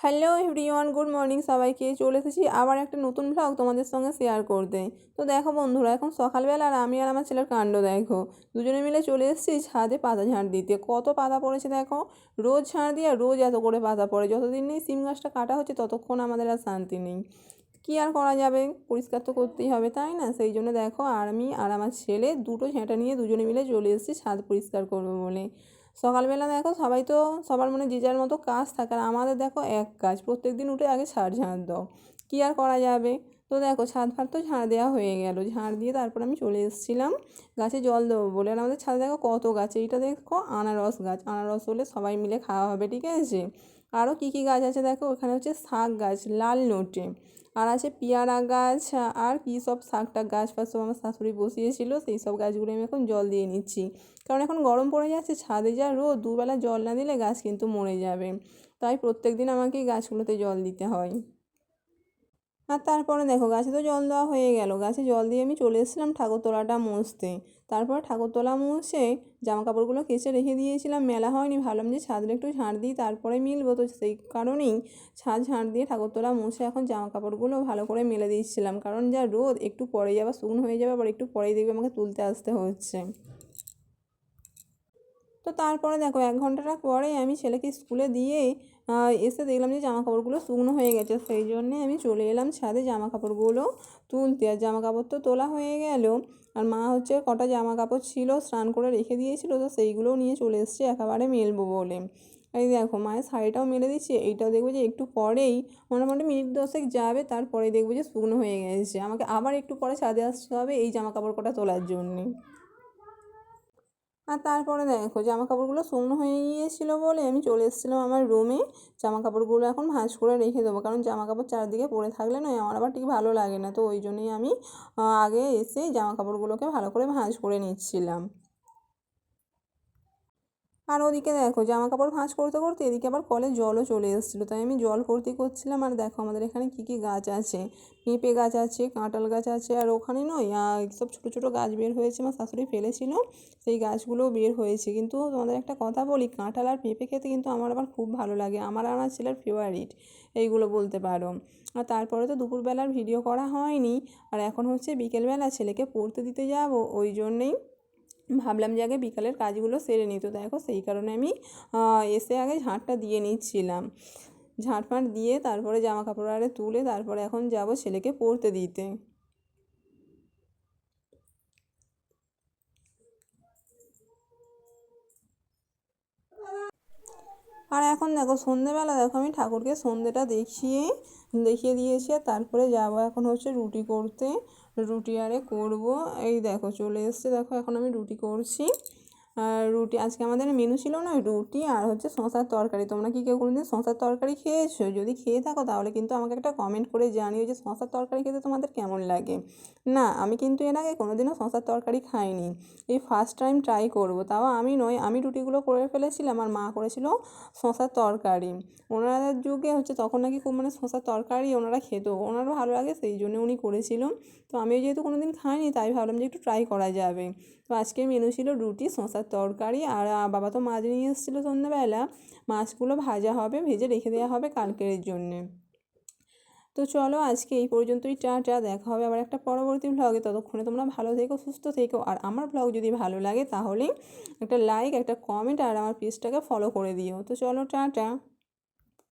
Hello everyone, good morning সবাইকে। চলে এসেছি আবার একটা নতুন ভ্লগ তোমাদের সঙ্গে শেয়ার করতে। তো দেখো বন্ধুরা, এখন সকালবেলা আর আমি আর আমার ছেলের কাণ্ড দেখো। দুজনে মিলে চলে এসেছি ছাদে পাতা ঝাড় দিতে। কত পাতা পড়েছে দেখো। রোজ ঝাড় দিয়ে আর রোজ এত করে পাতা পড়ে। যতদিন নেই সিম গাছটা কাটা হচ্ছে ততক্ষণ আমাদের আর শান্তি নেই। কী আর করা যাবে, পরিষ্কার তো করতেই হবে, তাই না? সেই জন্য দেখো আর আমি আর আমার ছেলে দুটো ঝাঁটা নিয়ে দুজনে মিলে চলে এসেছি ছাদ পরিষ্কার করবো বলে। সকালবেলা দেখো সবাই তো সবার যে যার মতো কাজ থাকে, আর আমাদের দেখো এক কাজ, প্রত্যেক দিন উঠে আগে ছাদ ঝাড় দাও। কী আর করা যাবে। তো দেখো ছাদ ফাদ তো ঝাড় দেওয়া হয়ে গেল। ঝাড় দিয়ে তারপর আমি চলে এসেছিলাম গাছে জল দেবো বলে। আর আমাদের ছাদে দেখো কত গাছ। এইটা দেখো আনারস গাছ। আনারস হলে সবাই মিলে খাওয়া হবে, ঠিক আছে? আরও কী কী গাছ আছে দেখো, ওখানে হচ্ছে শাক গাছ লাল নোটে, আর আছে পেয়ারা গাছ, আর কী সব শাকটা গাছ ফাছ সব আমার শাশুড়ি বসিয়েছিল, সেই সব গাছগুলো আমি এখন জল দিয়ে নিচ্ছি। কারণ এখন গরম পড়ে যাচ্ছে, ছাদে যা রোদ, দুবেলা জল না দিলে গাছ কিন্তু মরে যাবে। তাই প্রত্যেক দিন আমাকে গাছগুলোতে জল দিতে হয়। আর তারপরে দেখো গাছে তো জল দেওয়া হয়ে গেল। গাছে জল দিয়ে আমি চলে এসেছিলাম ঠাকুরতলাটা মুছতে। তারপর ঠাকুরতলা মুছে জামা কাপড়গুলো কেচে রেখে দিয়েছিলাম, মেলা হয়নি। ভাবলাম যে ছাদটা একটু ঝাড় দিই তারপরে মিলবো, তো সেই কারণেই ছাদ ঝাড় দিয়ে ঠাকুরতলা মুছে এখন জামা কাপড়গুলো ভালো করে মেলে দিচ্ছিলাম। কারণ যা রোদ, একটু পরেই আবার শুকনো হয়ে যাবে, আবার একটু পরেই দেখবে আমাকে তুলতে আসতে হচ্ছে। তো তারপরে দেখো 1 ঘন্টাটা পরেই আমি ছেলেকে স্কুলে দিয়ে এসে দেখলাম যে জামা কাপড়গুলো শুকনো হয়ে গেছে। সেই জন্যে আমি চলে এলাম ছাদে জামা কাপড়গুলো তুলতে। আর জামা কাপড় তো তোলা হয়ে গেল। আর মা হচ্ছে কটা জামা কাপড় ছিল স্নান করে রেখে দিয়েছিল, তো সেইগুলোও নিয়ে চলে এসছে একেবারে মেলবো বলে। এই দেখো মায়ের শাড়িটাও মেলে দিচ্ছি। এইটাও দেখবো যে একটু পরেই, মোটামুটি মিনিট 10 যাবে, তারপরে দেখবো যে শুকনো হয়ে গেছে। আমাকে আবার একটু পরে ছাদে আসতে হবে এই জামা কাপড় কটা তোলার জন্যে। আর তারপরে দেখো জামা কাপড়গুলো শুকনো হয়ে গিয়েছিলো বলে আমি চলে এসেছিলাম আমার রুমে। জামা কাপড়গুলো এখন ভাঁজ করে রেখে দেবো, কারণ জামা কাপড় চারদিকে পরে থাকলে নয় আমার আবার ঠিক ভালো লাগে না। তো ওই জন্যই আমি আগে এসে জামা কাপড়গুলোকে ভালো করে ভাঁজ করে নিচ্ছিলাম। আর ওদিকে দেখো জামা কাপড় ভাঁজ করতে করতে এদিকে আবার কলে জলও চলে এসেছিলো, তাই আমি জল ভর্তি করছিলাম। আর দেখো আমাদের এখানে কী কী গাছ আছে। পেঁপে গাছ আছে, কাঁঠাল গাছ আছে, আর ওখানে নয় সব ছোটো ছোটো গাছ বের হয়েছে, আমার শাশুড়ি ফেলেছিল, সেই গাছগুলোও বের হয়েছে। কিন্তু তোমাদের একটা কথা বলি, কাঁঠাল আর পেঁপে খেতে কিন্তু আমার আবার খুব ভালো লাগে। আমার আর আমার ছেলের ফেভারিট এইগুলো বলতে পারো। আর তারপরে তো দুপুরবেলার ভিডিও করা হয়নি। আর এখন হচ্ছে বিকেলবেলা ছেলেকে পড়তে দিতে যাব, ওই জন্যেই ভাবলাম যে আগে বিকালের কাজগুলো সেরে নিই। তো দেখো সেই কারণে আমি এসে আগে ঝাঁটটা দিয়ে নিচ্ছিলাম। ঝাঁট ফাঁট দিয়ে তারপরে জামা কাপড় আরে তুলে তারপরে এখন যাব ছেলেকে পড়তে দিতে। আর এখন দেখো সন্ধেবেলা দেখো আমি ঠাকুরকে সন্ধেটা দেখিয়ে দিয়েছি। আর তারপরে যাবো এখন হচ্ছে রুটি করতে। রুটি আরে করবো। এই দেখো চলে এসছে, দেখো এখন আমি রুটি করছি। আর রুটি আজকে আমাদের মেনু ছিল না রুটি আর হচ্ছে শশার তরকারি। তোমরা কি কেউ কোনোদিন শশার তরকারি খেয়েছো? যদি খেয়ে থাকো তাহলে কিন্তু আমাকে একটা কমেন্ট করে জানিও যে শশার তরকারি খেতে তোমাদের কেমন লাগে। না, আমি কিন্তু এর আগে কোনোদিনও শশার তরকারি খাইনি। এই ফার্স্ট টাইম ট্রাই করব। তাও আমি নয়, আমি রুটিগুলো করে ফেলেছিলাম, আর মা করেছিল শশার তরকারি। ওনাদের যুগে হচ্ছে তখন নাকি খুব শশার তরকারি ওনারা খেত, ওনারও ভালো লাগে, সেই জন্য উনি করেছিল। তো আমিও যেহেতু কোনো দিন খাইনি তাই ভাবলাম যে একটু ট্রাই করা যাবে। তো আজকের মেনু ছিল রুটি, শশার তরকারি, আর বাবা তো মাছ নিয়ে এসেছিলো সন্ধ্যাবেলা। মাছগুলো ভাজা হবে, ভেজে রেখে দেওয়া হবে কালকের জন্যে। তো চলো আজকে এই পর্যন্তই, টাটা। দেখা হবে আবার একটা পরবর্তী ভ্লগে। ততক্ষণে তোমরা ভালো থেকো, সুস্থ থেকো। আর আমার ভ্লগ যদি ভালো লাগে তাহলে একটা লাইক, একটা কমেন্ট আর আমার পেজটাকে ফলো করে দিও। তো চলো টাটা।